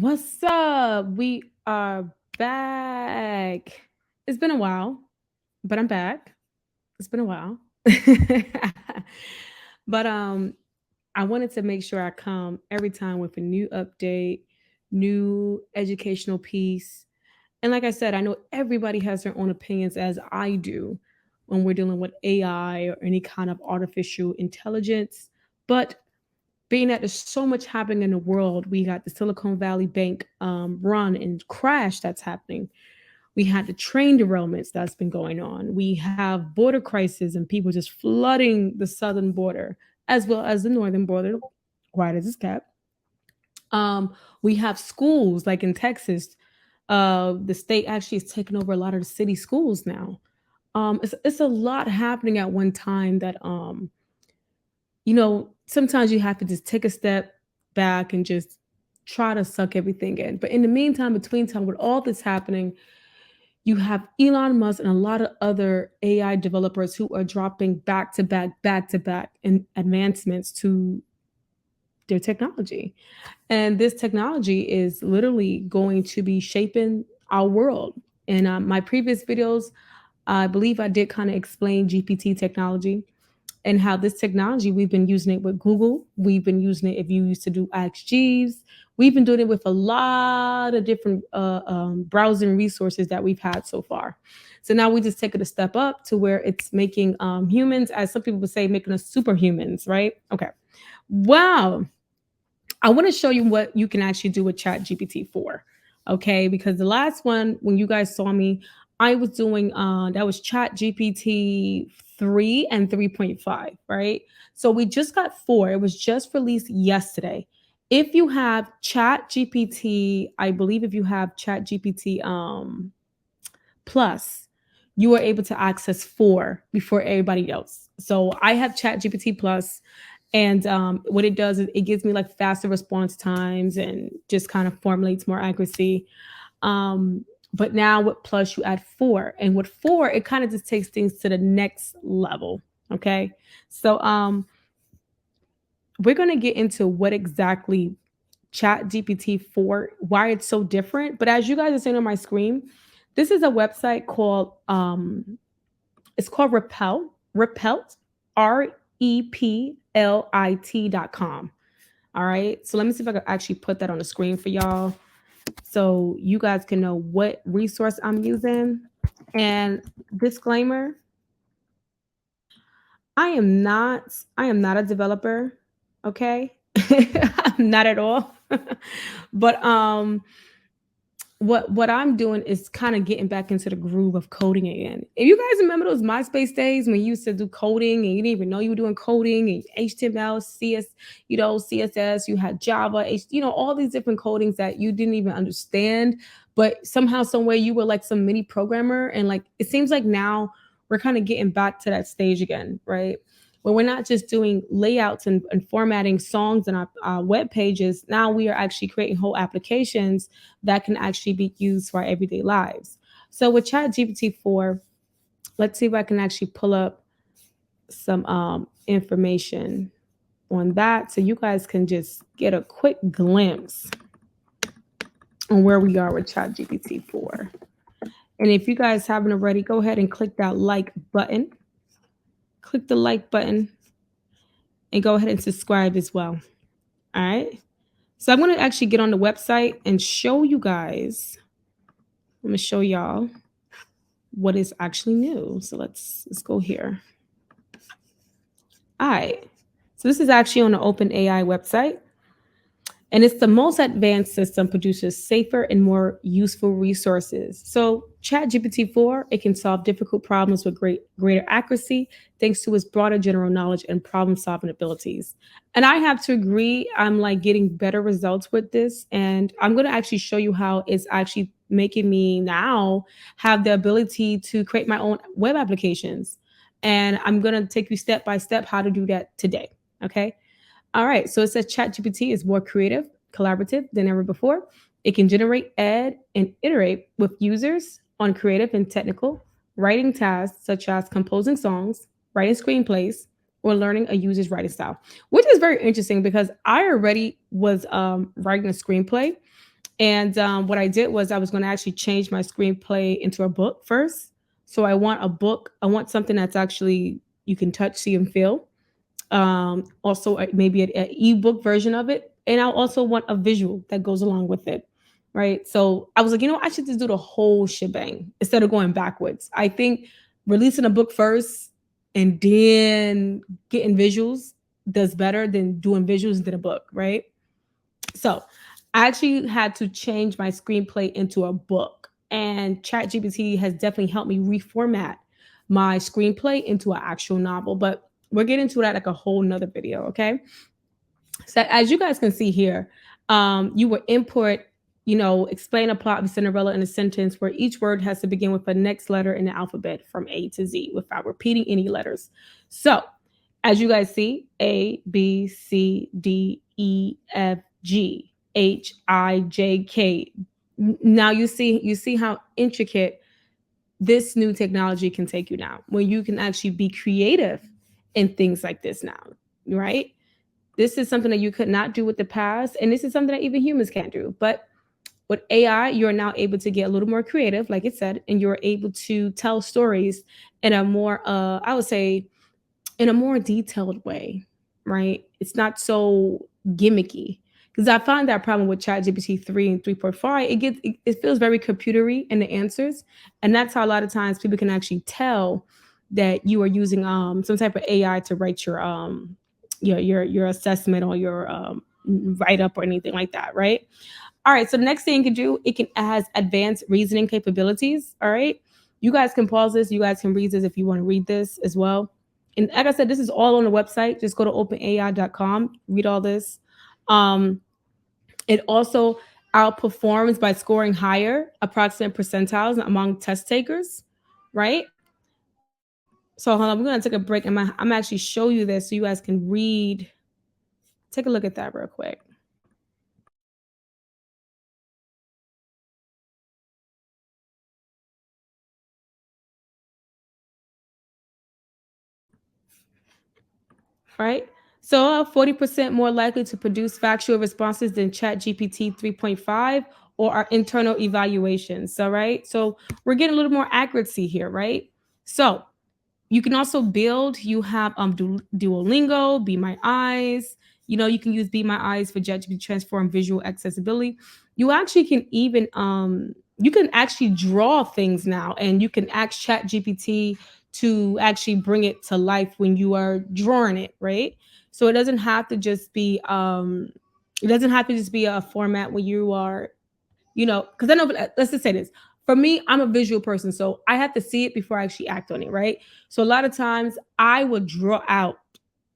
What's up? We are back. It's been a while, but I'm back. It's been a while. but I wanted to make sure I come every time with a new update, new educational piece. And like I said, I know everybody has their own opinions as I do when we're dealing with AI or any kind of artificial intelligence. But being that there's so much happening in the world, we got the Silicon Valley Bank run and crash that's happening. We had the train derailments that's been going on. We have border crisis and people just flooding the southern border as well as the northern border, quiet as it's kept. We have schools like in Texas. The state actually is taking over a lot of the city schools now. It's a lot happening at one time that sometimes you have to just take a step back and just try to suck everything in. But in the meantime, between time, with all this happening, you have Elon Musk and a lot of other AI developers who are dropping back to back in advancements to their technology. And this technology is literally going to be shaping our world. In my previous videos, I believe I did kind of explain GPT technology and how this technology, we've been using it with Google. We've been using it if you used to do Ask Jeeves. We've been doing it with a lot of different browsing resources that we've had so far. So now we just take it a step up to where it's making humans, as some people would say, making us superhumans, right? Okay. Wow. I want to show you what you can actually do with ChatGPT 4. Okay, because the last one, when you guys saw me, I was doing that was ChatGPT 3 and 3.5, right? So we just got 4. It was just released yesterday. If you have ChatGPT, I believe if you have ChatGPT plus, you are able to access 4 before everybody else. So I have ChatGPT plus, and what it does is it gives me like faster response times and just kind of formulates more accuracy. But now with plus, you add 4, and with 4, it kind of just takes things to the next level. Okay, so we're gonna get into what exactly Chat GPT 4, why it's so different. But as you guys are seeing on my screen, this is a website called it's called Repelt, REPLIT.com. All right. So let me see if I can actually put that on the screen for y'all so you guys can know what resource I'm using. And disclaimer, I am not a developer, okay? I'm not at all. But what I'm doing is kind of getting back into the groove of coding again. If you guys remember those MySpace days when you used to do coding and you didn't even know you were doing coding and HTML, CSS, you had Java, all these different codings that you didn't even understand, but somehow, some way you were like some mini programmer. And like it seems like now we're kind of getting back to that stage again, right? Where we're not just doing layouts and formatting songs in our web pages. Now we are actually creating whole applications that can actually be used for our everyday lives. So with ChatGPT 4, let's see if I can actually pull up some information on that so you guys can just get a quick glimpse on where we are with ChatGPT 4. And if you guys haven't already, go ahead and click that like button. Click the like button and go ahead and subscribe as well. All right. So I'm going to actually get on the website and show you guys. I'm going to show y'all what is actually new. So let's go here. All right. So this is actually on the OpenAI website. And it's the most advanced system produces safer and more useful resources. So ChatGPT 4, it can solve difficult problems with greater accuracy thanks to its broader general knowledge and problem solving abilities. And I have to agree, I'm like getting better results with this. And I'm going to actually show you how it's actually making me now have the ability to create my own web applications. And I'm going to take you step by step how to do that today. Okay. All right, so it says ChatGPT is more creative, collaborative than ever before. It can generate, add, and iterate with users on creative and technical writing tasks such as composing songs, writing screenplays, or learning a user's writing style, which is very interesting because I already was writing a screenplay And what I did was I was going to actually change my screenplay into a book first. So I want a book. I want something that's actually you can touch, see, and feel. Also, maybe an ebook version of it, and I also want a visual that goes along with it. Right. So I was like, I should just do the whole shebang instead of going backwards. I think releasing a book first and then getting visuals does better than doing visuals and then a book. Right. So I actually had to change my screenplay into a book, and ChatGPT has definitely helped me reformat my screenplay into an actual novel. But we'll get into that like a whole nother video. Okay. So as you guys can see here, you will input, explain a plot of Cinderella in a sentence where each word has to begin with the next letter in the alphabet from A to Z without repeating any letters. So as you guys see, A, B, C, D, E, F, G, H, I, J, K. Now you see how intricate this new technology can take you now, when you can actually be creative in things like this now, right? This is something that you could not do with the past, and this is something that even humans can't do. But with AI, you're now able to get a little more creative, like it said, and you're able to tell stories in a more, I would say, in a more detailed way, right? It's not so gimmicky. Because I found that problem with ChatGPT 3 and 3.5. It feels very computery in the answers. And that's how a lot of times people can actually tell that you are using some type of AI to write your assessment or your write up or anything like that, right? All right, so the next thing you can do, it has advanced reasoning capabilities. All right. You guys can pause this. You guys can read this if you want to read this as well. And like I said, this is all on the website. Just go to openai.com, read all this. Um, it also outperforms by scoring higher approximate percentiles among test takers, right? So hold on, we're gonna take a break. I'm actually show you this so you guys can read. Take a look at that real quick. Right? So 40% more likely to produce factual responses than ChatGPT 3.5 or our internal evaluations. So, right? So we're getting a little more accuracy here, right? So you can also build, you have Duolingo, Be My Eyes. You can use Be My Eyes for ChatGPT transform visual accessibility. You actually can even you can actually draw things now, and you can ask ChatGPT to actually bring it to life when you are drawing it, right? So it doesn't have to just be a format where you are, because I know, let's just say this. For me, I'm a visual person, so I have to see it before I actually act on it, right? So a lot of times I would draw out,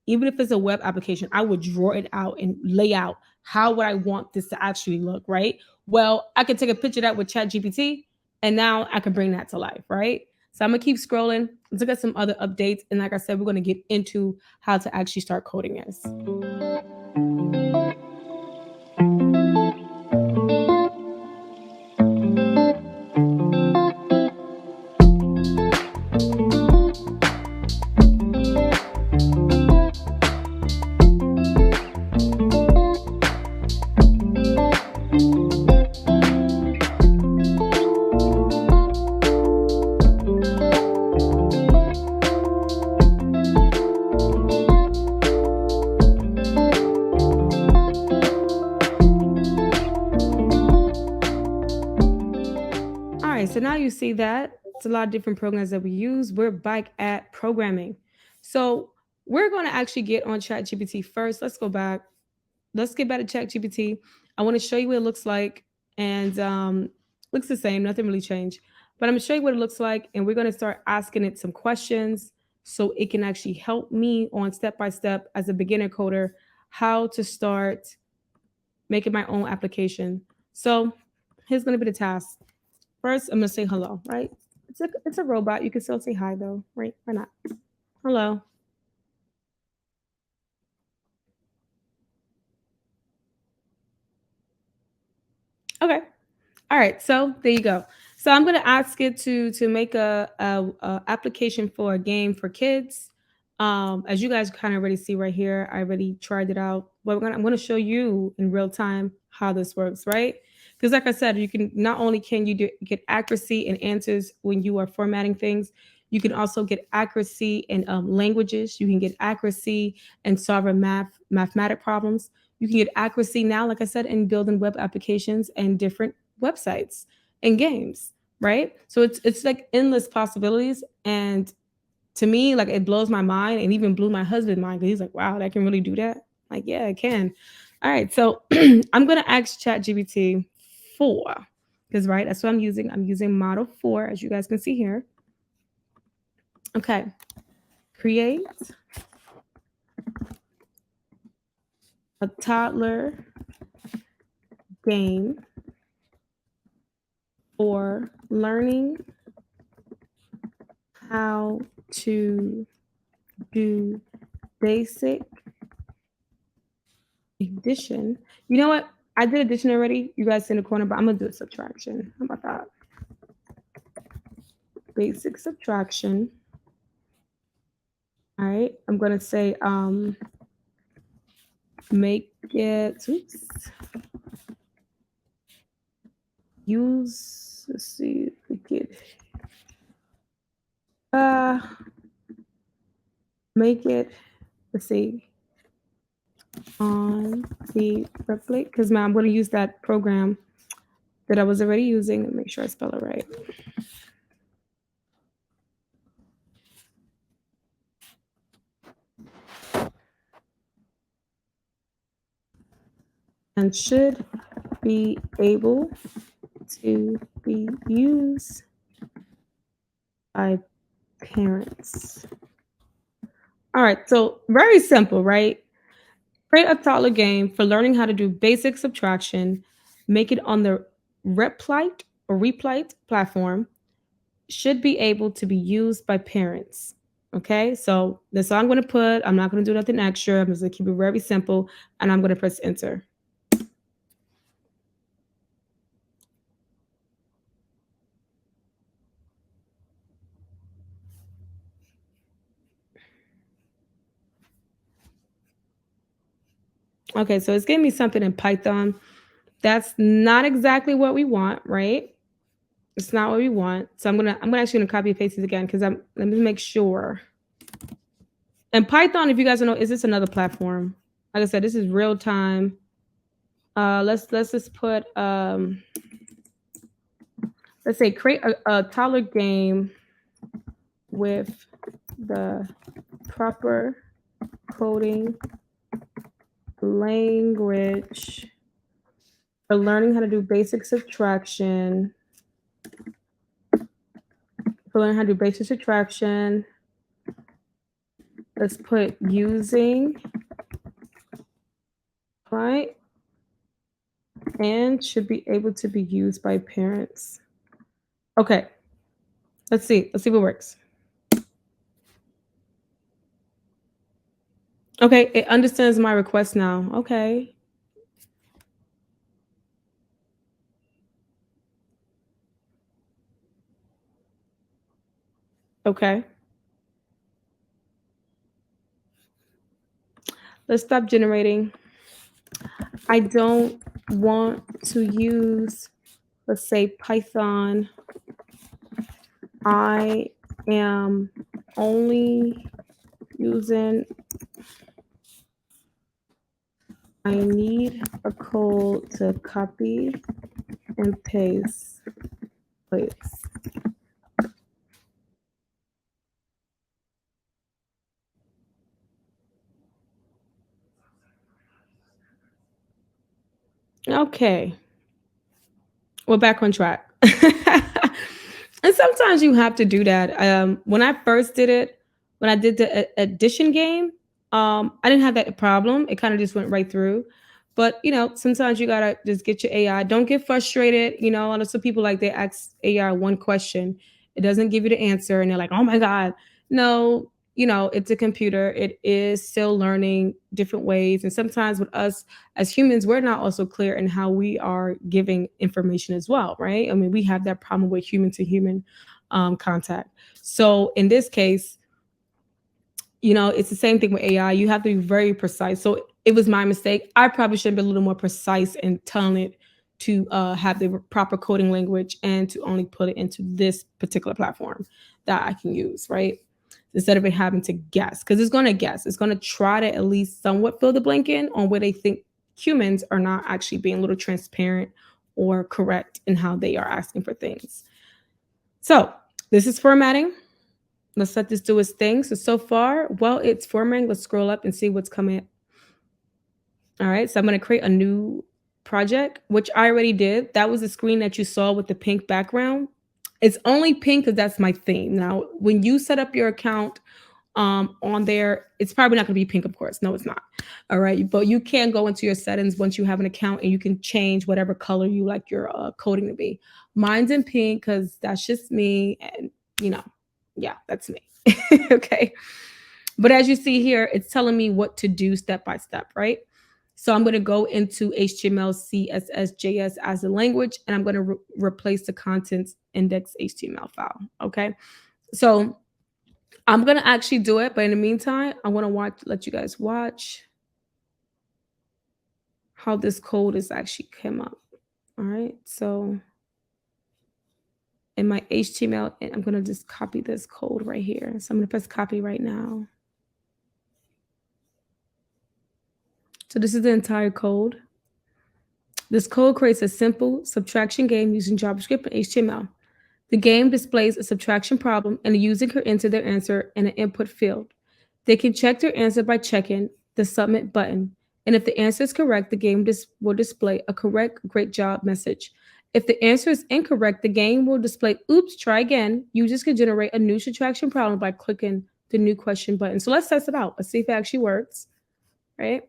even if it's a web application, I would draw it out and lay out how would I want this to actually look, right? Well, I could take a picture of that with ChatGPT, and now I can bring that to life, right? So I'm gonna keep scrolling. Let's look at some other updates, and like I said, we're gonna get into how to actually start coding this. All right, so now you see that it's a lot of different programs that we use. We're back at programming. So we're going to actually get on ChatGPT first. Let's go back. Let's get back to ChatGPT. I want to show you what it looks like. And looks the same, nothing really changed. But I'm going to show you what it looks like. And we're going to start asking it some questions so it can actually help me on step by step as a beginner coder how to start making my own application. So here's going to be the task. First, I'm gonna say hello, right? It's a robot. You can still say hi though, right? Why not? Hello. Okay. All right. So there you go. So I'm gonna ask it to make a application for a game for kids. As you guys kind of already see right here, I already tried it out. But I'm gonna show you in real time how this works, right? Because like I said, you can not only can you get accuracy in answers when you are formatting things, you can also get accuracy in languages. You can get accuracy in solving mathematic problems. You can get accuracy now, like I said, in building web applications and different websites and games, right? So it's like endless possibilities. And to me, like it blows my mind and even blew my husband's mind because he's like, wow, that can really do that. Like, yeah, it can. All right. So I'm gonna ask ChatGPT 4. Because right, that's what I'm using. I'm using model 4, as you guys can see here. Okay. Create a toddler game for learning how to do basic addition. You know what? I did addition already. You guys in the corner, but I'm gonna do a subtraction. How about that? Basic subtraction. All right. I'm gonna say make it use, let's see if we get make it, let's see, on the Replit, because now I'm going to use that program that I was already using and make sure I spell it right. And should be able to be used by parents. All right, so very simple, right? Create a toddler game for learning how to do basic subtraction. Make it on the Replit platform. Should be able to be used by parents. Okay, so that's all I'm going to put. I'm not going to do nothing extra. I'm just going to keep it very simple, and I'm going to press enter. Okay, so it's giving me something in Python. That's not exactly what we want, right? It's not what we want. So I'm actually gonna copy and paste this again because let me make sure. And Python, if you guys don't know, is this another platform? Like I said, this is real time. Let's just put let's say create a toddler game with the proper coding language for learning how to do basic subtraction. For learning how to do basic subtraction, let's put using, right? And should be able to be used by parents. Okay, let's see if it works. Okay, it understands my request now. Okay. Okay. Let's stop generating. I don't want to use, let's say, Python. I am only using, I need a code to copy and paste, please. Okay. We're back on track. And sometimes you have to do that. When I first did it, when I did the addition game, I didn't have that problem. It kind of just went right through. But sometimes you gotta just get your AI. Don't get frustrated. I know some people like they ask AI one question, it doesn't give you the answer, and they're like, "Oh my god!" No, it's a computer. It is still learning different ways, and sometimes with us as humans, we're not also clear in how we are giving information as well, right? I mean, we have that problem with human to human contact. So in this case, it's the same thing with AI. You have to be very precise. So it was my mistake. I probably should have been a little more precise in telling it to have the proper coding language and to only put it into this particular platform that I can use, right? Instead of it having to guess, because it's going to guess. It's going to try to at least somewhat fill the blank in on where they think humans are not actually being a little transparent or correct in how they are asking for things. So this is formatting. Let's let this do its thing. So far, while it's formatting, let's scroll up and see what's coming. All right, so I'm going to create a new project, which I already did. That was the screen that you saw with the pink background. It's only pink because that's my theme. Now, when you set up your account on there, it's probably not going to be pink, of course. No, it's not. All right, but you can go into your settings once you have an account and you can change whatever color you like your coding to be. Mine's in pink because that's just me, and yeah, that's me. Okay, but as you see here, it's telling me what to do step by step, right? So I'm going to go into HTML, CSS, JS as a language, and I'm going to replace the contents index HTML file. Okay. So I'm going to actually do it. But in the meantime, I want to let you guys watch how this code is actually came up. All right. So in my HTML, I'm going to just copy this code right here. So I'm going to press copy right now. So this is the entire code. This code creates a simple subtraction game using JavaScript and HTML. The game displays a subtraction problem, and the user can enter their answer in an input field. They can check their answer by checking the submit button. And if the answer is correct, the game will display a correct, great job message. If the answer is incorrect, the game will display, oops, try again. Users can generate a new subtraction problem by clicking the new question button. So let's test it out. Let's see if it actually works, right?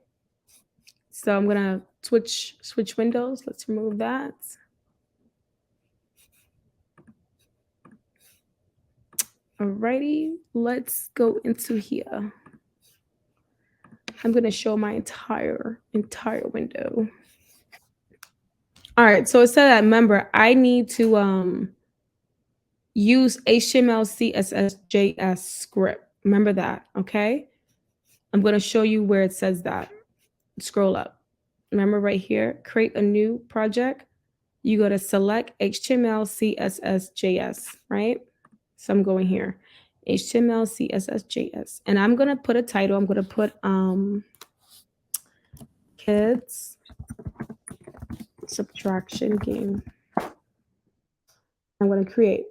So I'm gonna switch windows. Let's remove that. Alrighty, let's go into here. I'm gonna show my entire window. All right, so it said that remember I need to use HTML, CSS, JS script. Remember that, okay? I'm gonna show you where it says that. Scroll up. Remember right here, create a new project. You go to select HTML, CSS, JS, right? So I'm going here, HTML, CSS, JS. And I'm gonna put a title. I'm gonna put kids subtraction game. I'm gonna create.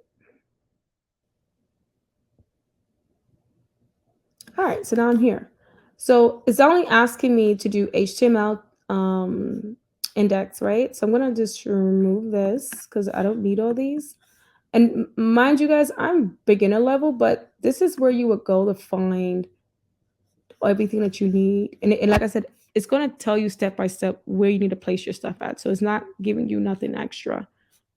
All right, so now I'm here. So it's only asking me to do HTML index, right? So I'm gonna just remove this because I don't need all these. And mind you guys, I'm beginner level, but this is where you would go to find everything that you need. And like I said, it's going to tell you step by step where you need to place your stuff at. So it's not giving you nothing extra.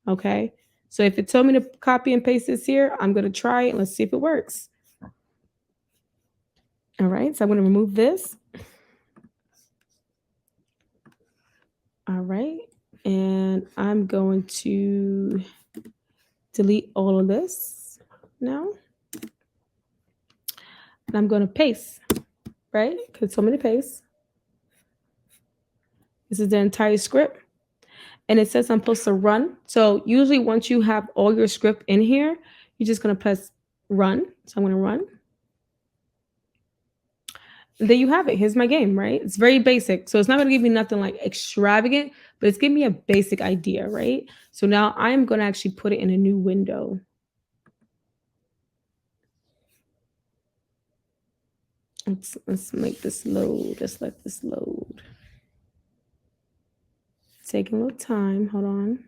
Okay. So if it told me to copy and paste this here, I'm going to try it. Let's see if it works. All right. So I'm going to remove this. All right. And I'm going to delete all of this now. And I'm going to paste, right? Because so many paste. This is the entire script. And it says I'm supposed to run. So usually once you have all your script in here, you're just going to press run. So I'm going to run. And there you have it. Here's my game, right? It's very basic. So it's not going to give me nothing like extravagant, but it's giving me a basic idea, right? So now I'm going to actually put it in a new window. Let's make this load. Just let this load. It's taking a little time. Hold on.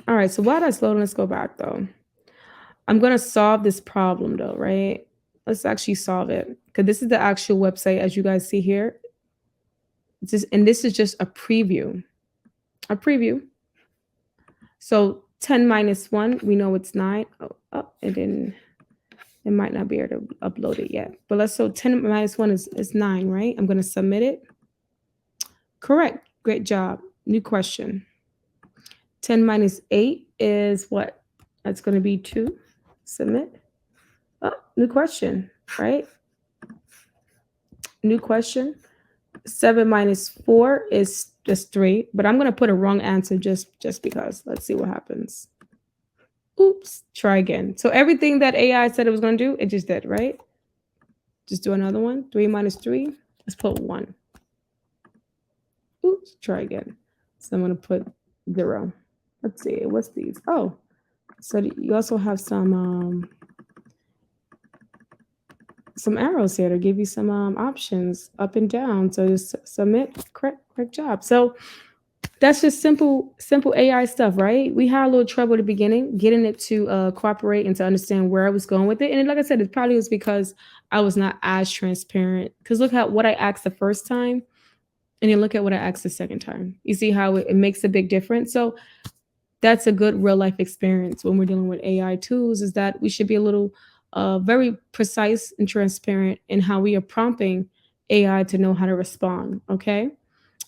All right. So while that's loading, let's go back though. I'm going to solve this problem though, right? Let's actually solve it because this is the actual website as you guys see here. And this is just a preview. So 10 minus 1, we know it's 9. Oh, it might not be able to upload it yet. But so 10 minus 1 is 9, right? I'm going to submit it. Correct. Great job. New question. 10 minus 8 is what? That's going to be 2. Submit. Oh, new question, right? New question. 7 minus 4 is just 3, but I'm going to put a wrong answer just because. Let's see what happens. Oops, try again. So everything that AI said it was going to do, it just did, right? Just do another one. 3 minus 3, let's put 1. Oops, try again. So I'm going to put 0. Let's see, what's these? Oh, so you also have some arrows here to give you some options up and down. So just submit, correct job. So that's just simple AI stuff, right? We had a little trouble at the beginning getting it to cooperate and to understand where I was going with it. And like I said, it probably was because I was not as transparent. Because look at what I asked the first time, and then look at what I asked the second time. You see how it makes a big difference. So that's a good real life experience when we're dealing with AI tools, is that we should be a little very precise and transparent in how we are prompting AI to know how to respond. Okay.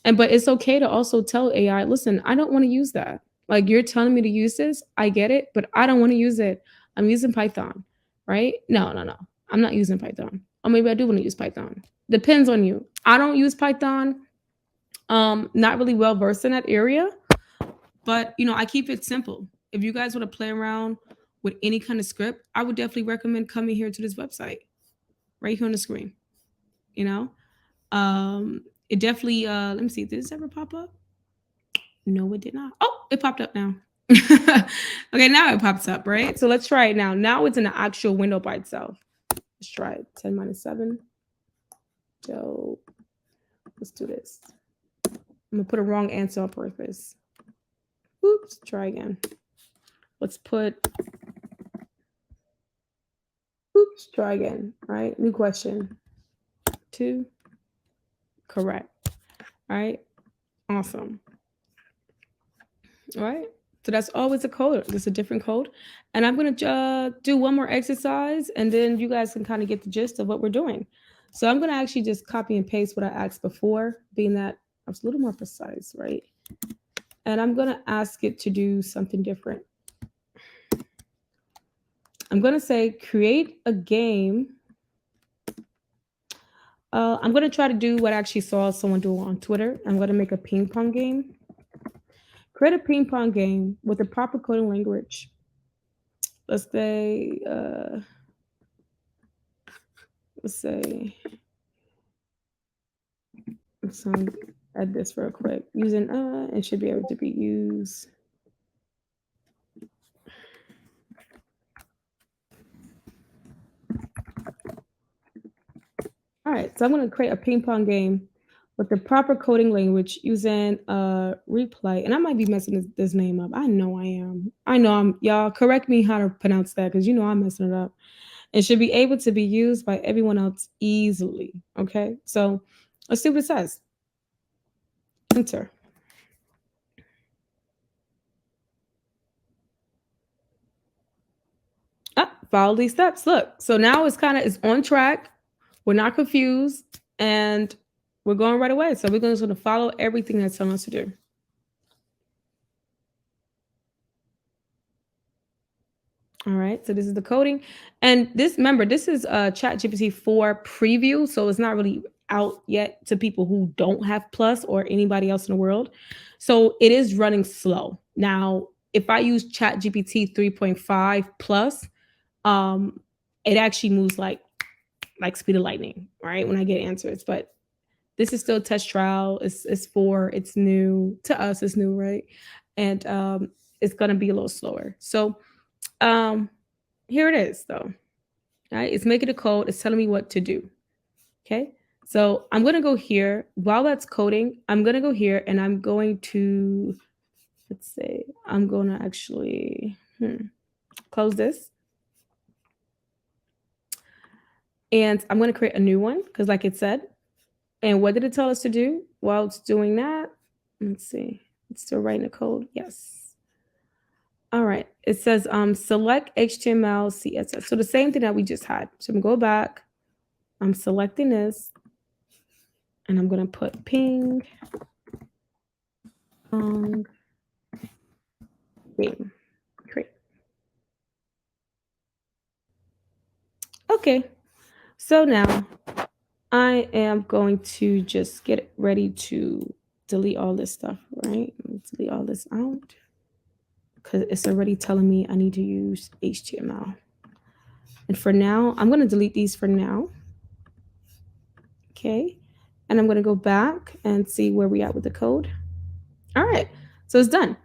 And but it's okay to also tell AI, listen, I don't want to use that. Like, you're telling me to use this, I get it, but I don't want to use it. I'm using Python, right? No, no, no. I'm not using Python. Or maybe I do want to use Python. Depends on you. I don't use Python. Not really well versed in that area, but I keep it simple. If you guys want to play around with any kind of script, I would definitely recommend coming here to this website right here on the screen. You know, it definitely. Let me see. Did this ever pop up? No, it did not. Oh, it popped up now. Okay, now it pops up, right? So let's try it now. Now it's in the actual window by itself. Let's try it. 10 minus 7. So let's do this. I'm gonna put a wrong answer on purpose. Oops, try again. Let's put, oops, try again. All right, new question. 2, correct. All right, awesome. All right. So that's always a code. It's a different code. And I'm going to do one more exercise, and then you guys can kind of get the gist of what we're doing. So I'm going to actually just copy and paste what I asked before, being that I was a little more precise, right? And I'm going to ask it to do something different. I'm going to say, create a game. I'm going to try to do what I actually saw someone do on Twitter. I'm going to make a ping pong game. Create a ping pong game with the proper coding language. Let's say, so add this real quick. Using it should be able to be used. All right, so I'm going to create a ping pong game with the proper coding language using Replit. And I might be messing this name up. I know I am. Y'all correct me how to pronounce that, because I'm messing it up. It should be able to be used by everyone else easily. Okay, so let's see what it says. Enter. Follow these steps. Look, so now it's on track. We're not confused, and we're going right away. So we're going to sort of follow everything that's telling us to do. All right, so this is the coding. And remember, this is ChatGPT 4 preview, so it's not really out yet to people who don't have Plus or anybody else in the world. So it is running slow. Now, if I use ChatGPT 3.5 Plus, it actually moves like speed of lightning, right? When I get answers, but this is still test trial. It's new to us. It's new, right? And it's gonna be a little slower. So here it is, though. All right, it's making a code. It's telling me what to do. Okay, so I'm gonna go here while that's coding. I'm gonna go here and I'm going to, let's say, I'm gonna actually close this. And I'm going to create a new one because, like it said, and what did it tell us to do while it's doing that? Let's see. It's still writing the code. Yes. All right. It says select HTML, CSS. So the same thing that we just had. So I'm going to go back. I'm selecting this. And I'm going to put ping pong game. Create. Okay. So now I am going to just get ready to delete all this stuff, right? Let me delete all this out because it's already telling me I need to use HTML. And for now, I'm going to delete these for now. Okay. And I'm going to go back and see where we at with the code. All right. So it's done.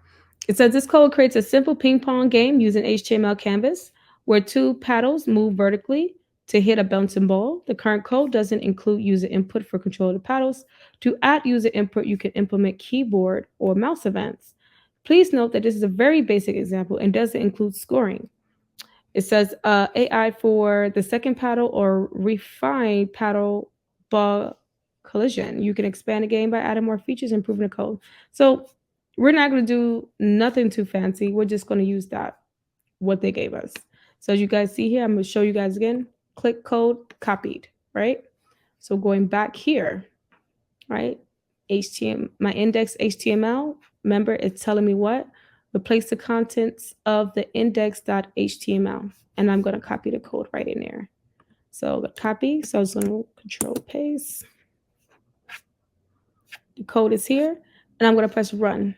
It says this code creates a simple ping pong game using HTML canvas where two paddles move vertically to hit a bouncing ball. The current code doesn't include user input for control of the paddles. To add user input, you can implement keyboard or mouse events. Please note that this is a very basic example and doesn't include scoring. It says AI for the second paddle or refined paddle ball collision. You can expand the game by adding more features and improving the code. So we're not going to do nothing too fancy. We're just going to use that, what they gave us. So as you guys see here, I'm going to show you guys again. Click code, copied, right? So going back here, right? HTML, my index HTML, remember it's telling me what? Replace the contents of the index.html. And I'm going to copy the code right in there. So the copy, so I was going to control paste. The code is here, and I'm going to press run.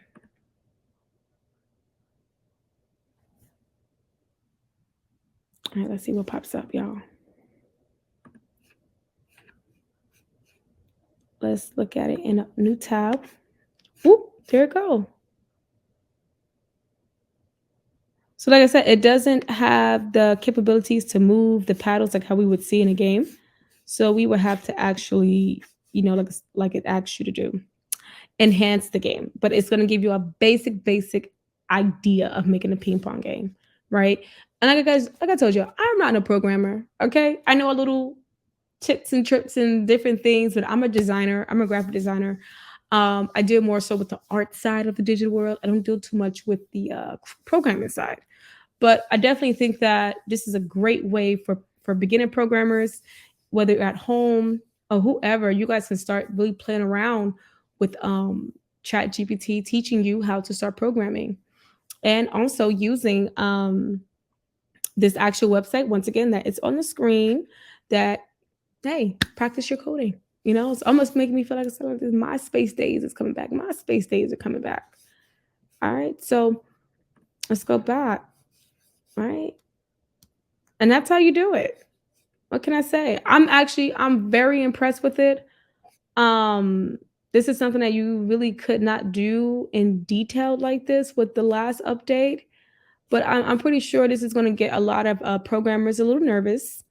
All right, let's see what pops up, y'all. Let's look at it in a new tab. Whoop, there it go. So like I said, it doesn't have the capabilities to move the paddles like how we would see in a game. So we would have to actually, like it asks you to do, enhance the game. But it's going to give you a basic idea of making a ping pong game, right? And like I told you, I'm not a programmer. Okay, I know a little tips and trips and different things, but I'm a designer. I'm a graphic designer. I deal more so with the art side of the digital world. I don't deal too much with the programming side. But I definitely think that this is a great way for beginner programmers, whether you're at home or whoever. You guys can start really playing around with ChatGPT, teaching you how to start programming, and also using this actual website. Once again, that it's on the screen. That hey, practice your coding. It's almost making me feel like it's like this MySpace days is coming back. MySpace days are coming back. All right, so let's go back. All right. And that's how you do it. What can I say? I'm very impressed with it. Um, this is something that you really could not do in detail like this with the last update. But I'm pretty sure this is going to get a lot of programmers a little nervous.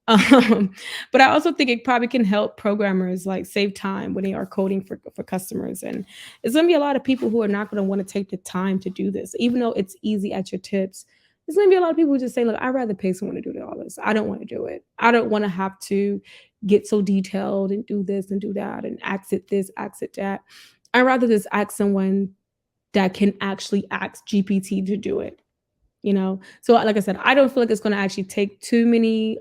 Um, but I also think it probably can help programmers like save time when they are coding for customers. And it's going to be a lot of people who are not going to want to take the time to do this, even though it's easy at your tips. There's going to be a lot of people who just say, look, I'd rather pay someone to do all this. I don't want to do it. I don't want to have to get so detailed and do this and do that and exit this, exit that. I'd rather just ask someone that can actually ask GPT to do it. So like I said, I don't feel like it's going to actually take too many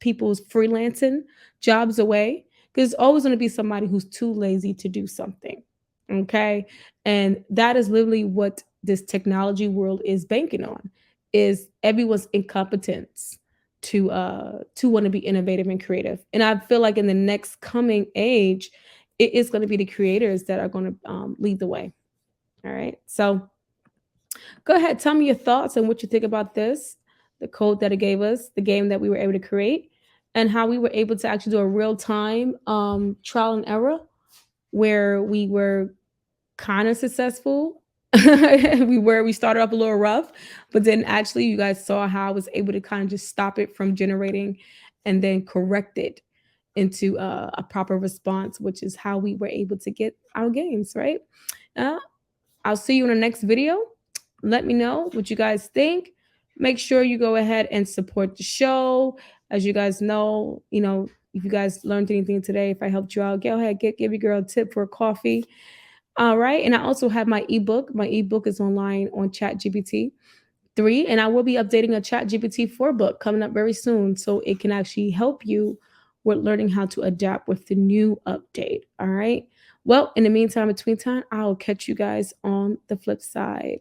people's freelancing jobs away, because it's always going to be somebody who's too lazy to do something. Okay, and that is literally what this technology world is banking on, is everyone's incompetence to want to be innovative and creative. And I feel like in the next coming age, it is going to be the creators that are going to lead the way. All right, so go ahead, tell me your thoughts and what you think about this, the code that it gave us, the game that we were able to create, and how we were able to actually do a real time trial and error where we were kind of successful. We started off a little rough, but then actually you guys saw how I was able to kind of just stop it from generating and then correct it into a proper response, which is how we were able to get our games, right? Uh, I'll see you in the next video. Let me know what you guys think. Make sure you go ahead and support the show. As you guys know, if you guys learned anything today, if I helped you out, go ahead, give your girl a tip for a coffee. All right. And I also have my ebook. My ebook is online on ChatGPT 3, and I will be updating a ChatGPT 4 book coming up very soon, so it can actually help you with learning how to adapt with the new update. All right. Well, in the meantime, between time, I'll catch you guys on the flip side.